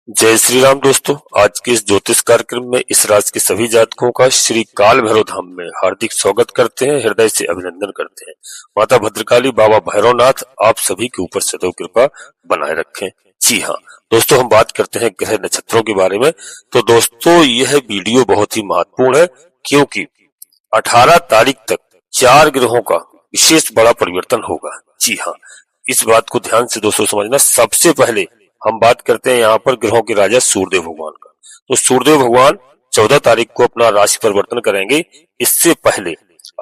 जय श्री राम दोस्तों। आज के इस ज्योतिष कार्यक्रम में इस राशि के सभी जातकों का श्री काल भैरव धाम में हार्दिक स्वागत करते हैं, हृदय से अभिनंदन करते हैं। माता भद्रकाली, बाबा भैरवनाथ आप सभी के ऊपर सदैव कृपा बनाए रखें। जी हाँ दोस्तों, हम बात करते हैं ग्रह नक्षत्रों के बारे में। तो दोस्तों यह वीडियो बहुत ही महत्वपूर्ण है क्योंकि 18 तारीख तक 4 ग्रहों का विशेष बड़ा परिवर्तन होगा। जी हाँ, इस बात को ध्यान से दोस्तों समझना। सबसे पहले हम बात करते हैं यहाँ पर ग्रहों के राजा सूर्यदेव भगवान का। तो सूर्यदेव भगवान 14 तारीख को अपना राशि परिवर्तन करेंगे। इससे पहले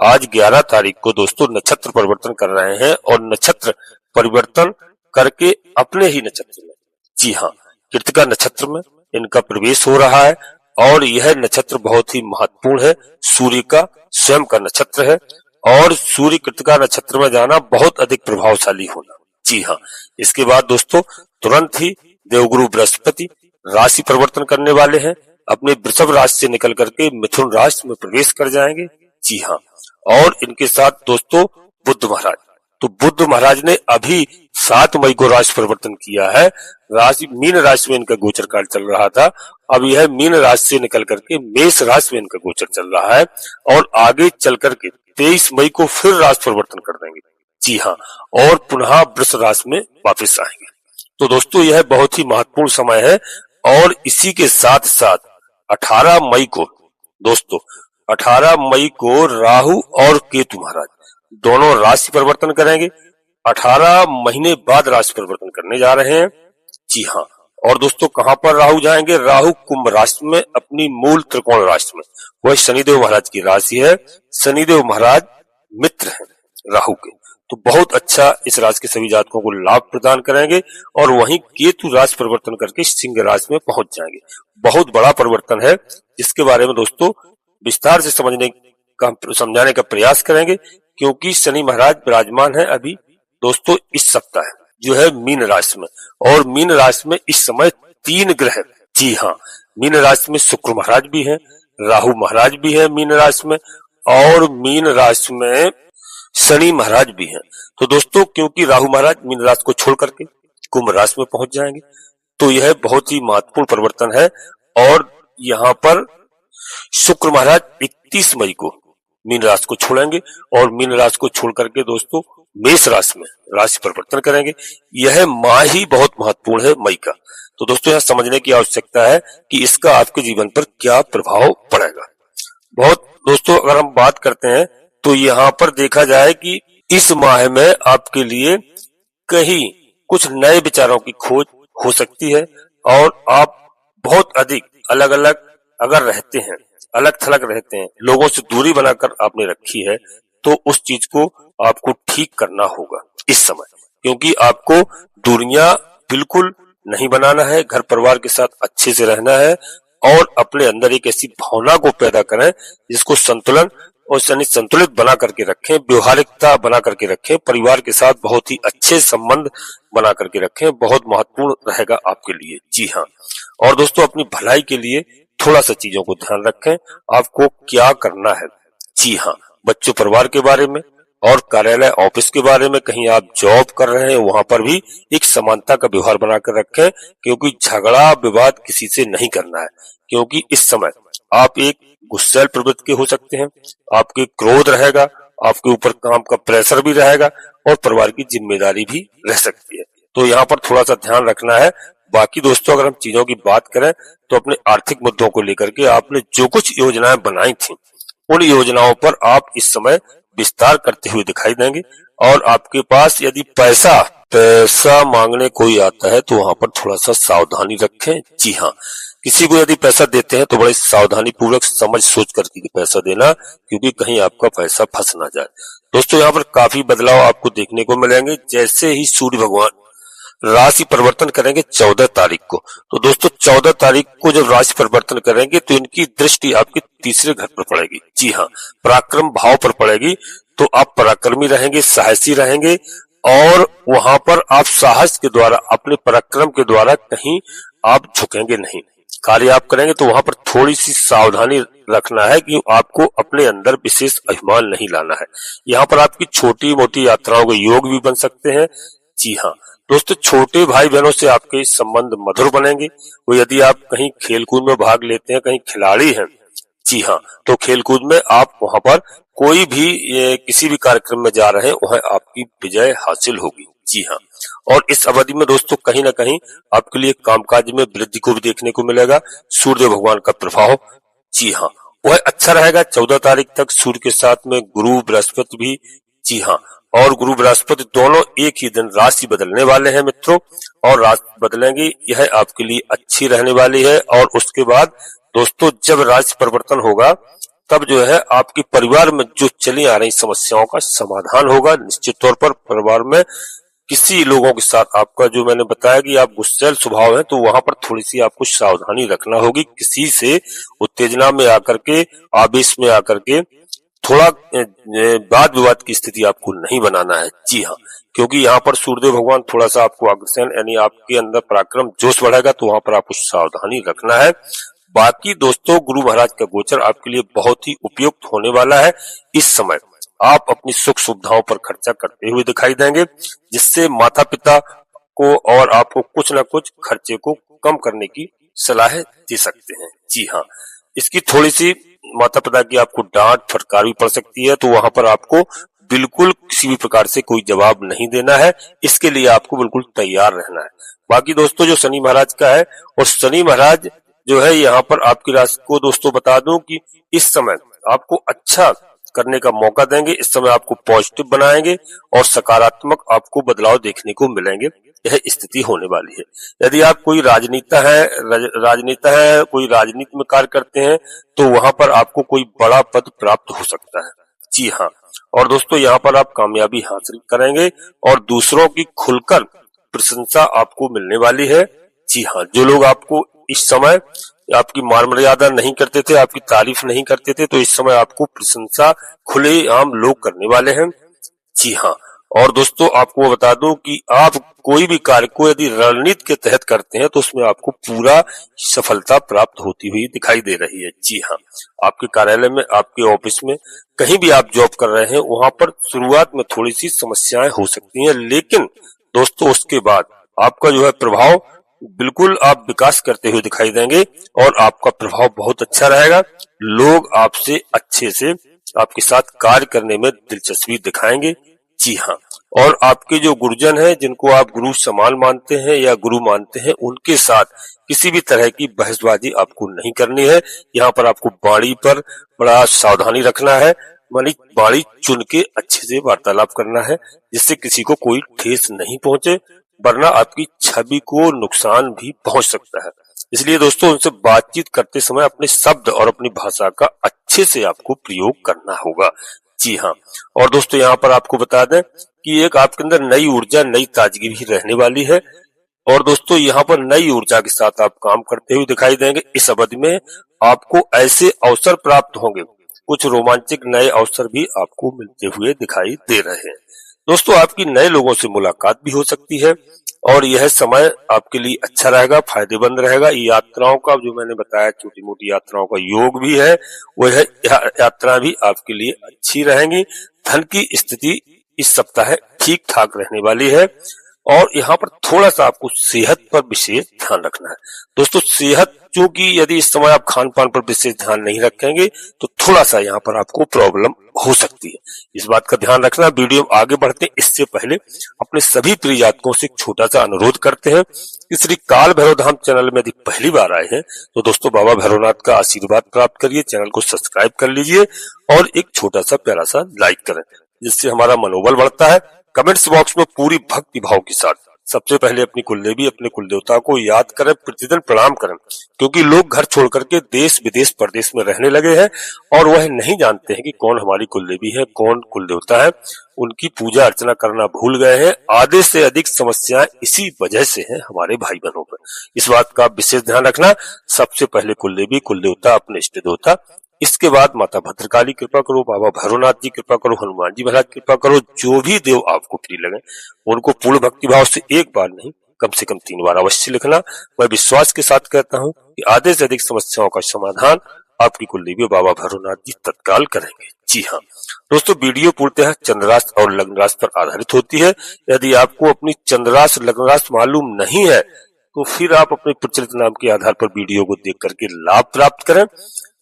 आज 11 तारीख को दोस्तों नक्षत्र परिवर्तन कर रहे हैं और नक्षत्र परिवर्तन करके अपने ही नक्षत्र में, जी हाँ, कृतिका नक्षत्र में इनका प्रवेश हो रहा है। और यह नक्षत्र बहुत ही महत्वपूर्ण है, सूर्य का स्वयं का नक्षत्र है और सूर्य कृतिका नक्षत्र में जाना बहुत अधिक प्रभावशाली होना। जी हाँ, इसके बाद दोस्तों तुरंत ही देवगुरु बृहस्पति राशि परिवर्तन करने वाले हैं। अपने वृषभ राशि से निकल करके मिथुन राशि में प्रवेश कर जाएंगे। जी हाँ, और इनके साथ दोस्तों बुध महाराज, तो बुध महाराज ने अभी 7 मई को राशि परिवर्तन किया है। राशि मीन राशि में इनका गोचर काल चल रहा था, अब यह मीन राशि से निकल करके मेष राशि में इनका गोचर चल रहा है और आगे चल करके 23 मई को फिर राशि परिवर्तन कर देंगे। जी हाँ, और पुनः वृष राशि में वापस आएंगे। तो दोस्तों यह बहुत ही महत्वपूर्ण समय है। और इसी के साथ साथ 18 मई को दोस्तों 18 मई को राहु और केतु महाराज दोनों राशि परिवर्तन करेंगे। 18 महीने बाद राशि परिवर्तन करने जा रहे हैं। जी हाँ, और दोस्तों कहां पर राहु जाएंगे? राहु कुंभ राशि में, अपनी मूल त्रिकोण राशि में। वह शनिदेव महाराज की राशि है। शनिदेव महाराज मित्र हैं राहु के, तो बहुत अच्छा इस राशि के सभी जातकों को लाभ प्रदान करेंगे। और वहीं केतु राशि परिवर्तन करके सिंह राशि में पहुंच जाएंगे। बहुत बड़ा परिवर्तन है जिसके बारे में दोस्तों विस्तार से समझाने का प्रयास करेंगे क्योंकि शनि महाराज विराजमान है अभी दोस्तों इस सप्ताह जो है मीन राशि में। और मीन राशि में इस समय 3 ग्रह, जी हाँ, मीन राशि में शुक्र महाराज भी है, राहु महाराज भी है मीन राशि में, और मीन राशि में शनि महाराज भी हैं। तो दोस्तों क्योंकि राहु महाराज मीन राशि को छोड़ करके कुंभ राशि में पहुंच जाएंगे, तो यह बहुत ही महत्वपूर्ण परिवर्तन है। और यहाँ पर शुक्र महाराज 31 मई को मीन राशि को छोड़ेंगे और मीन राशि को छोड़ करके दोस्तों मेष राशि में राशि परिवर्तन करेंगे। यह माह ही बहुत महत्वपूर्ण है मई का। तो दोस्तों यह समझने की आवश्यकता है कि इसका आपके जीवन पर क्या प्रभाव पड़ेगा। बहुत दोस्तों अगर हम बात करते हैं तो यहाँ पर देखा जाए कि इस माह में आपके लिए कहीं कुछ नए विचारों की खोज हो सकती है और आप बहुत अधिक अलग अलग अगर रहते हैं, अलग थलग रहते हैं, लोगों से दूरी बनाकर आपने रखी है, तो उस चीज को आपको ठीक करना होगा इस समय, क्योंकि आपको दूरियां बिल्कुल नहीं बनाना है, घर परिवार के साथ अच्छे से रहना है और अपने अंदर एक ऐसी भावना को पैदा करें जिसको संतुलन और संतुलित बना करके रखें, व्यवहारिकता बना करके रखें, परिवार के साथ बहुत ही अच्छे संबंध बना करके रखें। बहुत महत्वपूर्ण रहेगा आपके लिए। जी हाँ, और दोस्तों अपनी भलाई के लिए थोड़ा सा चीजों को ध्यान रखें, आपको क्या करना है। जी हाँ, बच्चों परिवार के बारे में और कार्यालय ऑफिस के बारे में, कहीं आप जॉब कर रहे हैं वहां पर भी एक समानता का व्यवहार बनाकर रखें, क्योंकि झगड़ा विवाद किसी से नहीं करना है। क्योंकि इस समय आप एक गुस्सैल प्रवृत्ति के हो सकते हैं, आपके क्रोध रहेगा, आपके ऊपर काम का प्रेशर भी रहेगा और परिवार की जिम्मेदारी भी रह सकती है। तो यहाँ पर थोड़ा सा ध्यान रखना है। बाकी दोस्तों अगर हम चीजों की बात करें तो अपने आर्थिक मुद्दों को लेकर के आपने जो कुछ योजनाएं बनाई थी उन योजनाओं पर आप इस समय विस्तार करते हुए दिखाई देंगे। और आपके पास यदि पैसा मांगने कोई आता है तो वहां पर थोड़ा सा सावधानी रखें। जी हाँ, किसी को यदि पैसा देते हैं तो बड़े सावधानी पूर्वक समझ सोच करके पैसा देना, क्योंकि कहीं आपका पैसा फंस ना जाए। दोस्तों यहाँ पर काफी बदलाव आपको देखने को मिलेंगे जैसे ही सूर्य भगवान राशि परिवर्तन करेंगे 14 तारीख को। तो दोस्तों 14 तारीख को जब राशि परिवर्तन करेंगे तो इनकी दृष्टि आपके तीसरे घर पर पड़ेगी। जी हाँ, पराक्रम भाव पर पड़ेगी। तो आप पराक्रमी रहेंगे, साहसी रहेंगे और वहां पर आप साहस के द्वारा, अपने पराक्रम के द्वारा कहीं आप झुकेंगे नहीं। कार्य आप करेंगे तो वहां पर थोड़ी सी सावधानी रखना है कि आपको अपने अंदर विशेष अभिमान नहीं लाना है। यहाँ पर आपकी छोटी मोटी यात्राओं के योग भी बन सकते हैं। जी हाँ दोस्तों, छोटे भाई बहनों से आपके संबंध मधुर बनेंगे। वो यदि आप कहीं खेलकूद में भाग लेते हैं, कहीं खिलाड़ी हैं, जी हाँ, तो खेलकूद में आप वहां पर कोई भी किसी भी कार्यक्रम में जा रहे हैं, वहां आपकी विजय हासिल होगी। जी हाँ, और इस अवधि में दोस्तों कहीं ना कहीं आपके लिए कामकाज में वृद्धि को भी देखने को मिलेगा। सूर्यदेव भगवान का प्रभाव, जी हाँ, वह अच्छा रहेगा। 14 तारीख तक सूर्य के साथ में गुरु बृहस्पति भी, जी हाँ, और गुरु बृहस्पति दोनों एक ही दिन राशि बदलने वाले हैं मित्रों, और राशि बदलेंगे, यह आपके लिए अच्छी रहने वाली है। और उसके बाद दोस्तों जब राशि परिवर्तन होगा, तब जो है आपके परिवार में जो चली आ रही समस्याओं का समाधान होगा। निश्चित तौर पर परिवार में किसी लोगों के साथ आपका, जो मैंने बताया कि आप गुस्सैल स्वभाव है, तो वहां पर थोड़ी सी आपको सावधानी रखना होगी। किसी से उत्तेजना में आकर के, आवेश में आकर के थोड़ा वाद विवाद की स्थिति आपको नहीं बनाना है। जी हाँ, क्योंकि यहाँ पर सूर्यदेव भगवान थोड़ा सा आपको अग्रसर यानी आपके अंदर पराक्रम जोश बढ़ेगा, तो वहां पर आपको सावधानी रखना है। बाकी दोस्तों गुरु महाराज का गोचर आपके लिए बहुत ही उपयुक्त होने वाला है। इस समय आप अपनी सुख सुविधाओं पर खर्चा करते हुए दिखाई देंगे, जिससे माता पिता को और आपको कुछ न कुछ खर्चे को कम करने की सलाह दे सकते हैं। जी हाँ, इसकी थोड़ी सी माता पिता की आपको डांट फटकार भी पड़ सकती है, तो वहां पर आपको बिल्कुल किसी भी प्रकार से कोई जवाब नहीं देना है। इसके लिए आपको बिल्कुल तैयार रहना है। बाकी दोस्तों जो शनि महाराज का है, और शनि महाराज जो है यहाँ पर आपकी राशि को दोस्तों बता दूं कि इस समय आपको अच्छा करने का मौका देंगे। इस समय आपको पॉजिटिव बनाएंगे और सकारात्मक आपको बदलाव देखने को मिलेंगे। यह स्थिति होने वाली है। यदि आप कोई राजनेता है, कोई राजनीति में कार्य करते हैं, तो वहां पर आपको कोई बड़ा पद प्राप्त हो सकता है। जी हाँ, और दोस्तों यहाँ पर आप कामयाबी हासिल करेंगे और दूसरों की खुलकर प्रशंसा आपको मिलने वाली है। जी हाँ, जो लोग आपको इस समय आपकी मान मर्यादा नहीं करते थे, आपकी तारीफ नहीं करते थे, तो इस समय आपको प्रशंसा खुलेआम लोग करने वाले हैं। जी हाँ, और दोस्तों आपको बता दूं कि आप कोई भी कार्य को यदि रणनीति के तहत करते हैं, तो उसमें आपको पूरा सफलता प्राप्त होती हुई दिखाई दे रही है। जी हाँ, आपके कार्यालय में, आपके ऑफिस में, कहीं भी आप जॉब कर रहे हैं, वहां पर शुरुआत में थोड़ी सी समस्याएं हो सकती हैं, लेकिन दोस्तों उसके बाद आपका जो है प्रभाव, बिल्कुल आप विकास करते हुए दिखाई देंगे और आपका प्रभाव बहुत अच्छा रहेगा। लोग आपसे अच्छे से आपके साथ कार्य करने में दिलचस्पी दिखाएंगे। जी हाँ, और आपके जो गुरुजन हैं, जिनको आप गुरु समान मानते हैं या गुरु मानते हैं, उनके साथ किसी भी तरह की बहसबाजी आपको नहीं करनी है। यहाँ पर आपको वाणी पर बड़ा सावधानी रखना है, मानी वाणी चुन के अच्छे से वार्तालाप करना है, जिससे किसी को कोई ठेस नहीं पहुंचे, वरना आपकी छवि को नुकसान भी पहुंच सकता है। इसलिए दोस्तों उनसे बातचीत करते समय अपने शब्द और अपनी भाषा का अच्छे से आपको प्रयोग करना होगा। जी हाँ, और दोस्तों यहाँ पर आपको बता दें कि एक आपके अंदर नई ऊर्जा, नई ताजगी भी रहने वाली है। और दोस्तों यहाँ पर नई ऊर्जा के साथ आप काम करते हुए दिखाई देंगे। इस अवधि में आपको ऐसे अवसर प्राप्त होंगे, कुछ रोमांचक नए अवसर भी आपको मिलते हुए दिखाई दे रहे हैं। दोस्तों आपकी नए लोगों से मुलाकात भी हो सकती है और यह समय आपके लिए अच्छा रहेगा, फायदेमंद रहेगा। यात्राओं का, जो मैंने बताया, छोटी मोटी यात्राओं का योग भी है, वह यात्रा भी आपके लिए अच्छी रहेंगी। धन की स्थिति इस सप्ताह ठीक ठाक रहने वाली है और यहाँ पर थोड़ा सा आपको सेहत पर विशेष ध्यान रखना है। दोस्तों सेहत, क्योंकि यदि इस समय आप खान पान पर विशेष ध्यान नहीं रखेंगे, तो थोड़ा सा यहाँ पर आपको प्रॉब्लम हो सकती है। इस बात का ध्यान रखना। वीडियो आगे बढ़ते हैं, इससे पहले अपने सभी प्रिय जातकों से एक छोटा सा अनुरोध करते हैं कि श्री काल भैरव धाम चैनल में यदि पहली बार आए हैं, तो दोस्तों बाबा भैरवनाथ का आशीर्वाद प्राप्त करिए, चैनल को सब्सक्राइब कर लीजिए और एक छोटा सा प्यारा सा लाइक करें, जिससे हमारा मनोबल बढ़ता है। कमेंट्स बॉक्स में पूरी भक्ति भाव के साथ सबसे पहले अपनी कुलदेवी, अपने कुलदेवता को याद करें, प्रतिदिन प्रणाम करें, क्योंकि लोग घर छोड़ करके देश विदेश परदेश में रहने लगे हैं और वह नहीं जानते हैं कि कौन हमारी कुलदेवी है, कौन कुलदेवता है। उनकी पूजा अर्चना करना भूल गए हैं। आधे से अधिक समस्याएं इसी वजह से हैं हमारे भाई बहनों पर। इस बात का विशेष ध्यान रखना। सबसे पहले कुलदेवी, कुलदेवता, अपने इष्ट देवता, इसके बाद माता भद्रकाली कृपा करो, बाबा भैरवनाथ जी कृपा करो, हनुमान जी महाराज कृपा करो। जो भी देव आपको प्रिय लगे उनको पूर्ण भक्ति भाव से एक बार नहीं, कम से कम 3 बार अवश्य लिखना। मैं विश्वास के साथ कहता हूँ कि आधे से अधिक समस्याओं का समाधान आपकी कुलदेवी बाबा भैरवनाथ जी तत्काल करेंगे। जी हाँ दोस्तों, वीडियो पूर्णतः चंद्राष्ट और लग्न राशि पर आधारित होती है। यदि आपको अपनी चंद्राष्ट लग्न राशि मालूम नहीं है तो फिर आप अपने प्रचलित नाम के आधार पर वीडियो को देख करके लाभ प्राप्त करें।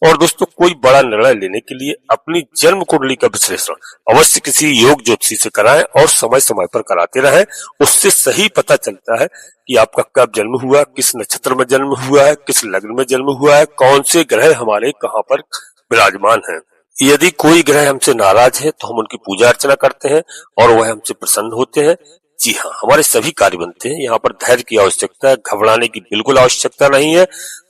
और दोस्तों, कोई बड़ा निर्णय लेने के लिए अपनी जन्म कुंडली का विश्लेषण अवश्य किसी योग ज्योतिषी से कराएं और समय समय पर कराते रहें। उससे सही पता चलता है कि आपका कब जन्म हुआ, किस नक्षत्र में जन्म हुआ है, किस लग्न में जन्म हुआ है, कौन से ग्रह हमारे कहाँ पर विराजमान है। यदि कोई ग्रह हमसे नाराज है तो हम उनकी पूजा अर्चना करते हैं और वह हमसे प्रसन्न होते हैं। जी हाँ, हमारे सभी कार्य बनते हैं। यहाँ पर धैर्य की आवश्यकता है, घबराने की बिल्कुल आवश्यकता नहीं है।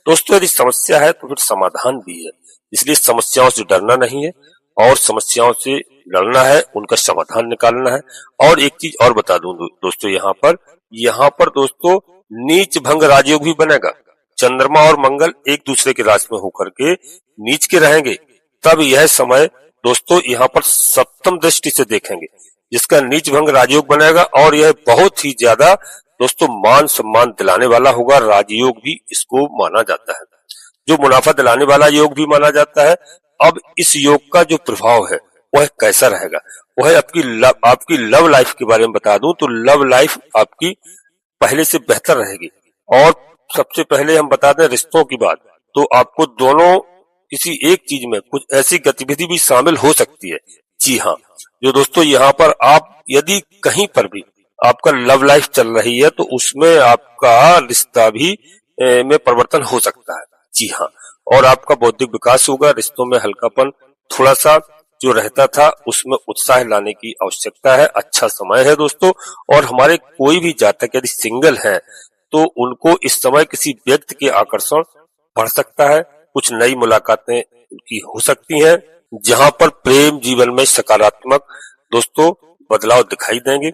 दोस्तों, यदि समस्या है तो फिर समाधान भी है, इसलिए समस्याओं से डरना नहीं है और समस्याओं से लड़ना है, उनका समाधान निकालना है। और एक चीज और बता दूं दोस्तों, यहाँ पर दोस्तों नीच भंग राजयोग भी बनेगा। चंद्रमा और मंगल एक दूसरे के राशि में होकर के नीच के रहेंगे, तब यह समय दोस्तों यहाँ पर सप्तम दृष्टि से देखेंगे, जिसका नीच भंग राजयोग बनेगा और यह बहुत ही ज्यादा दोस्तों मान सम्मान दिलाने वाला होगा। राजयोग भी इसको माना जाता है, जो मुनाफा दिलाने वाला योग भी माना जाता है। अब इस योग का जो प्रभाव है वह कैसा रहेगा, वह आपकी लव लाइफ के बारे में बता दूं तो लव लाइफ आपकी पहले से बेहतर रहेगी। और सबसे पहले हम बता दें रिश्तों की बात, तो आपको दोनों किसी एक चीज में कुछ ऐसी गतिविधि भी शामिल हो सकती है। जी हाँ, जो दोस्तों यहाँ पर आप यदि कहीं पर भी आपका लव लाइफ चल रही है तो उसमें आपका रिश्ता भी में परिवर्तन हो सकता है। जी हाँ, और आपका बौद्धिक विकास होगा। रिश्तों में हल्कापन थोड़ा सा जो रहता था उसमें उत्साह लाने की आवश्यकता है। अच्छा समय है दोस्तों। और हमारे कोई भी जातक यदि सिंगल है तो उनको इस समय किसी व्यक्ति के आकर्षण बढ़ सकता है, कुछ नई मुलाकातें उनकी हो सकती हैं, जहां पर प्रेम जीवन में सकारात्मक दोस्तों बदलाव दिखाई देंगे।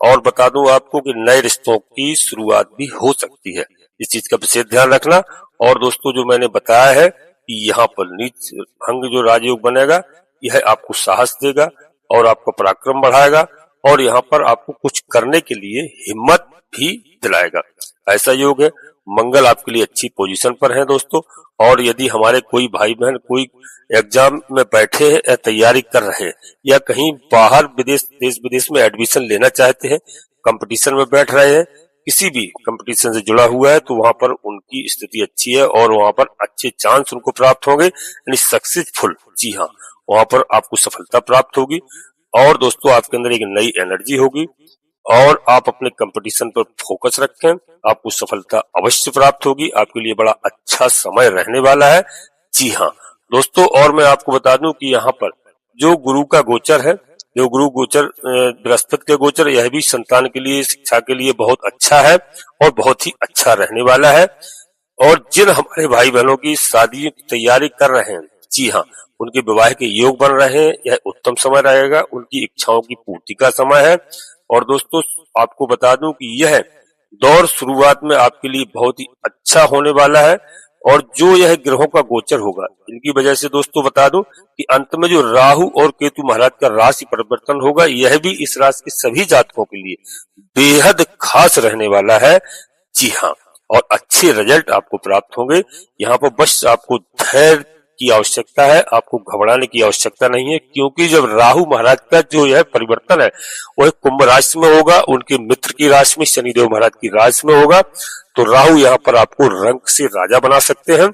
और बता दूं आपको कि नए रिश्तों की शुरुआत भी हो सकती है, इस चीज का विशेष ध्यान रखना। और दोस्तों, जो मैंने बताया है कि यहाँ पर नीच भंग जो राजयोग बनेगा, यह आपको साहस देगा और आपका पराक्रम बढ़ाएगा और यहाँ पर आपको कुछ करने के लिए हिम्मत भी दिलाएगा। ऐसा योग है। मंगल आपके लिए अच्छी पोजीशन पर है दोस्तों। और यदि हमारे कोई भाई बहन कोई एग्जाम में बैठे हैं या तैयारी कर रहे हैं या कहीं बाहर देश विदेश में एडमिशन लेना चाहते हैं, कंपटीशन में बैठ रहे हैं, किसी भी कंपटीशन से जुड़ा हुआ है, तो वहां पर उनकी स्थिति अच्छी है और वहां पर अच्छे चांस उनको प्राप्त होंगे, यानी सक्सेसफुल। जी हाँ, वहां पर आपको सफलता प्राप्त होगी। और दोस्तों, आपके अंदर एक नई एनर्जी होगी और आप अपने कंपटीशन पर फोकस रखें, आपको सफलता अवश्य प्राप्त होगी। आपके लिए बड़ा अच्छा समय रहने वाला है। जी हाँ दोस्तों, और मैं आपको बता दूं कि यहाँ पर जो गुरु का गोचर है, जो गुरु गोचर बृहस्पति के गोचर, यह भी संतान के लिए, शिक्षा के लिए बहुत अच्छा है और बहुत ही अच्छा रहने वाला है। और जिन हमारे भाई बहनों की शादी की तैयारी कर रहे हैं, जी हाँ, उनके विवाह के योग बन रहे हैं, यह उत्तम समय रहेगा, उनकी इच्छाओं की पूर्ति का समय है। और दोस्तों, आपको बता दूं कि यह दौर शुरुआत में आपके लिए बहुत ही अच्छा होने वाला है। और जो यह ग्रहों का गोचर होगा, इनकी वजह से दोस्तों बता दूं कि अंत में जो राहु और केतु महाराज का राशि परिवर्तन होगा, यह भी इस राशि के सभी जातकों के लिए बेहद खास रहने वाला है। जी हाँ, और अच्छे रिजल्ट आपको प्राप्त होंगे। यहाँ पर बस आपको धैर्य की आवश्यकता है, आपको घबराने की आवश्यकता नहीं है, क्योंकि जब राहु महाराज का जो यह परिवर्तन है वह कुंभ राशि में होगा, उनके मित्र की राशि में, शनिदेव महाराज की राशि में होगा, तो राहु यहाँ पर आपको रंग से राजा बना सकते हैं।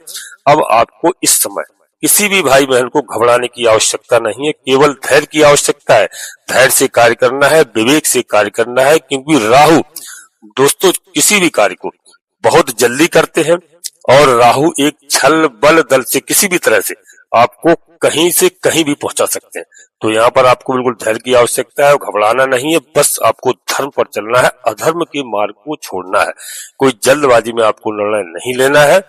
अब आपको इस समय किसी भी भाई बहन को घबराने की आवश्यकता नहीं है, केवल धैर्य की आवश्यकता है। धैर्य से कार्य करना है, विवेक से कार्य करना है, क्योंकि राहु दोस्तों किसी भी कार्य को बहुत जल्दी करते हैं और राहु एक छल बल दल से किसी भी तरह से आपको कहीं से कहीं भी पहुंचा सकते हैं। तो यहाँ पर आपको बिल्कुल धैर्य की आवश्यकता है, घबराना नहीं है, बस आपको धर्म पर चलना है, अधर्म के मार्ग को छोड़ना है, कोई जल्दबाजी में आपको निर्णय नहीं लेना है।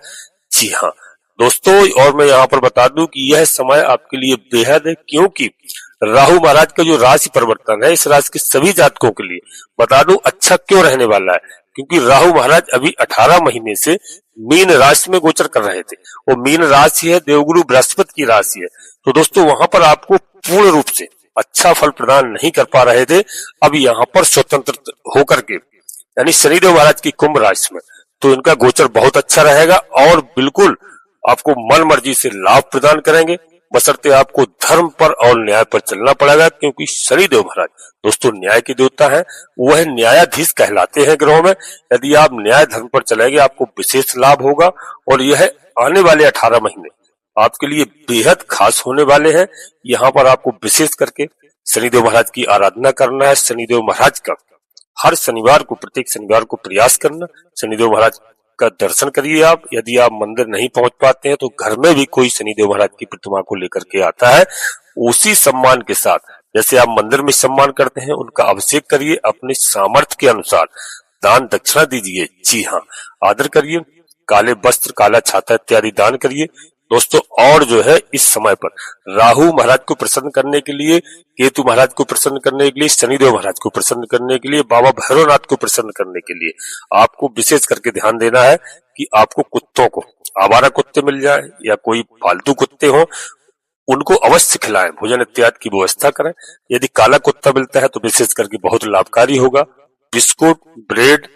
जी हाँ दोस्तों, और मैं यहाँ पर बता दूं कि यह समय आपके लिए बेहद है, क्योंकि राहु महाराज का जो राशि परिवर्तन है, इस राशि के सभी जातकों के लिए बता दूं अच्छा क्यों रहने वाला है, क्योंकि राहु महाराज अभी 18 महीने से मीन राशि में गोचर कर रहे थे। वो मीन राशि है, देवगुरु बृहस्पति की राशि है। तो दोस्तों, वहां पर आपको पूर्ण रूप से अच्छा फल प्रदान नहीं कर पा रहे थे। अब यहाँ पर स्वतंत्र होकर के, यानी शनिदेव महाराज की कुंभ राशि में, तो इनका गोचर बहुत अच्छा रहेगा और बिल्कुल आपको मन मर्जी से लाभ प्रदान करेंगे, बशर्ते आपको धर्म पर और न्याय पर चलना पड़ेगा, क्योंकि शनिदेव महाराज दोस्तों न्याय के देवता हैं, वह न्यायाधीश कहलाते हैं ग्रहों में। यदि आप न्याय धर्म पर चलेंगे आपको विशेष लाभ होगा और यह आने वाले 18 महीने आपके लिए बेहद खास होने वाले हैं। यहाँ पर आपको विशेष करके शनिदेव महाराज की आराधना करना है। शनिदेव महाराज का हर शनिवार को, प्रत्येक शनिवार को प्रयास करना, शनिदेव महाराज का दर्शन करिए आप। यदि आप मंदिर नहीं पहुंच पाते हैं तो घर में भी कोई शनिदेव महाराज की प्रतिमा को लेकर के आता है, उसी सम्मान के साथ जैसे आप मंदिर में सम्मान करते हैं उनका अभिषेक करिए, अपने सामर्थ्य के अनुसार दान दक्षिणा दीजिए। जी हाँ, आदर करिए, काले वस्त्र, काला छाता इत्यादि दान करिए दोस्तों। और जो है इस समय पर राहु महाराज को प्रसन्न करने के लिए, केतु महाराज को प्रसन्न करने के लिए, शनिदेव महाराज को प्रसन्न करने के लिए, बाबा भैरवनाथ को प्रसन्न करने के लिए आपको विशेष करके ध्यान देना है कि आपको कुत्तों को, आवारा कुत्ते मिल जाए या कोई पालतू कुत्ते हो, उनको अवश्य खिलाएं, भोजन इत्यादि की व्यवस्था करें। यदि काला कुत्ता मिलता है तो विशेष करके बहुत लाभकारी होगा। बिस्कुट, ब्रेड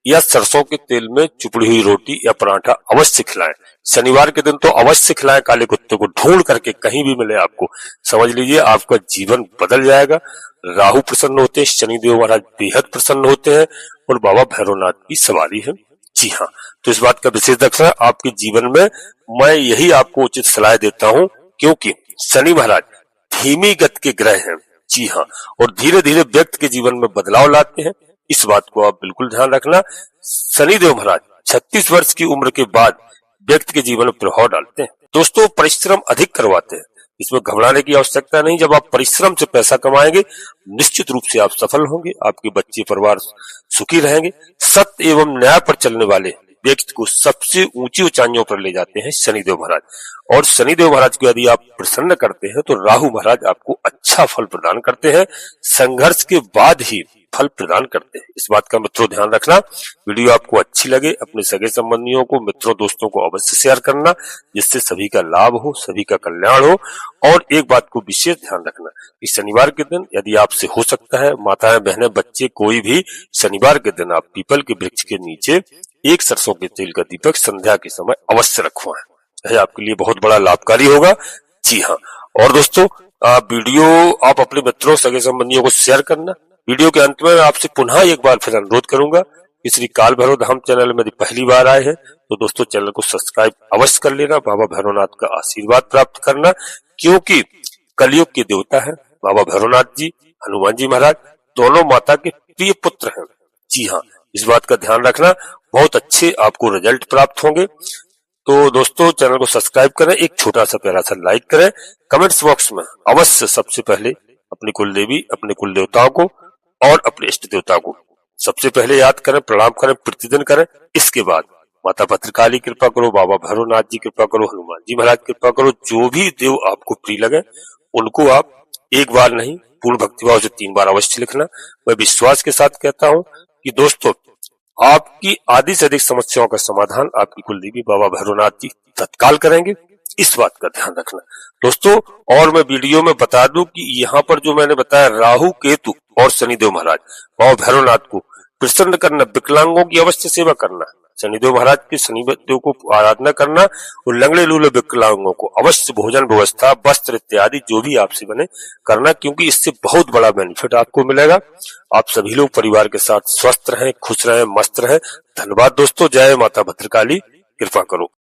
या सरसों के तेल में चुपड़ी हुई रोटी या पराठा अवश्य खिलाएं। शनिवार के दिन तो अवश्य खिलाएं, काले कुत्ते को ढूंढ करके कहीं भी मिले आपको, समझ लीजिए आपका जीवन बदल जाएगा। राहु प्रसन्न होते हैं, शनिदेव महाराज बेहद प्रसन्न होते हैं और बाबा भैरवनाथ की सवारी है। जी हाँ, तो इस बात का विशेष रखना आपके जीवन में। मैं यही आपको उचित सलाह देता हूँ, क्योंकि शनि महाराज धीमी गति के ग्रह हैं। जी हाँ, और धीरे धीरे व्यक्ति के जीवन में बदलाव लाते हैं, इस बात को आप बिल्कुल ध्यान रखना। शनिदेव महाराज 36 वर्ष की उम्र के बाद व्यक्ति के जीवन में प्रभाव डालते हैं दोस्तों, परिश्रम अधिक करवाते हैं। इसमें घबराने की आवश्यकता नहीं। जब आप परिश्रम से पैसा कमाएंगे निश्चित रूप से आप सफल होंगे, आपके बच्चे परिवार सुखी रहेंगे। सत्य एवं न्याय पर चलने वाले व्यक्ति को सबसे ऊंची ऊंचाइयों पर ले जाते हैं शनिदेव महाराज। और शनिदेव महाराज को यदि आप प्रसन्न करते हैं तो राहु महाराज आपको अच्छा फल प्रदान करते हैं, संघर्ष के बाद ही फल प्रदान करते हैं। इस बात का मित्रों ध्यान रखना। वीडियो आपको अच्छी लगे अपने सगे संबंधियों को, मित्रों, दोस्तों को अवश्य शेयर करना, जिससे सभी का लाभ हो, सभी का कल्याण हो। और एक बात को विशेष ध्यान रखना कि शनिवार के दिन यदि आपसे हो सकता है, माताएं, बहनें, बच्चे, कोई भी शनिवार के दिन आप पीपल के वृक्ष के नीचे एक सरसों के तेल का दीपक संध्या के समय अवश्य रखवाएं, यह आपके लिए बहुत बड़ा लाभकारी होगा। जी हाँ, और दोस्तों वीडियो आप अपने मित्रों, सगे संबंधियों को शेयर करना। वीडियो के अंत में आपसे पुनः एक बार फिर अनुरोध करूंगा कि श्री काल भैरव धाम चैनल में यदि पहली बार आए हैं तो दोस्तों चैनल को सब्सक्राइब अवश्य कर लेना, बाबा भैरवनाथ का आशीर्वाद प्राप्त करना, क्योंकि कलयुग के देवता है बाबा भैरवनाथ जी, हनुमान जी महाराज दोनों माता के प्रिय पुत्र हैं। जी हाँ, इस बात का ध्यान रखना, बहुत अच्छे आपको रिजल्ट प्राप्त होंगे। तो दोस्तों चैनल को सब्सक्राइब करें, एक छोटा सा प्यारा सा लाइक करें, कमेंट्स बॉक्स में अवश्य सबसे पहले अपनी कुल देवी, अपने कुल देवताओं को और अपने इष्ट देवता को सबसे पहले याद करें, प्रणाम करें, प्रतिदिन करें। इसके बाद माता भद्रकाली कृपा करो, बाबा भैरवनाथ जी कृपा करो, हनुमान जी महाराज कृपा करो, जो भी देव आपको प्रिय लगे उनको आप एक बार नहीं पूर्ण भक्तिभाव से 3 बार अवश्य लिखना। मैं विश्वास के साथ कहता हूँ कि दोस्तों आपकी आधी से अधिक समस्याओं का समाधान आपकी कुलदेवी बाबा भैरवनाथ जी तत्काल करेंगे, इस बात का ध्यान रखना दोस्तों। और मैं वीडियो में बता दूं कि यहाँ पर जो मैंने बताया राहु, केतु और शनिदेव महाराज, बाबा भैरवनाथ को प्रसन्न करना, विकलांगों की अवश्य सेवा करना, शनिदेव महाराज के शनिदेव को आराधना करना और लंगड़े लूले विकलांगों को अवश्य भोजन व्यवस्था, वस्त्र इत्यादि जो भी आपसे बने करना, क्योंकि इससे बहुत बड़ा बेनिफिट आपको मिलेगा। आप सभी लोग परिवार के साथ स्वस्थ रहें, खुश रहें, मस्त रहें। धन्यवाद दोस्तों। जय माता भद्रकाली, कृपा करो।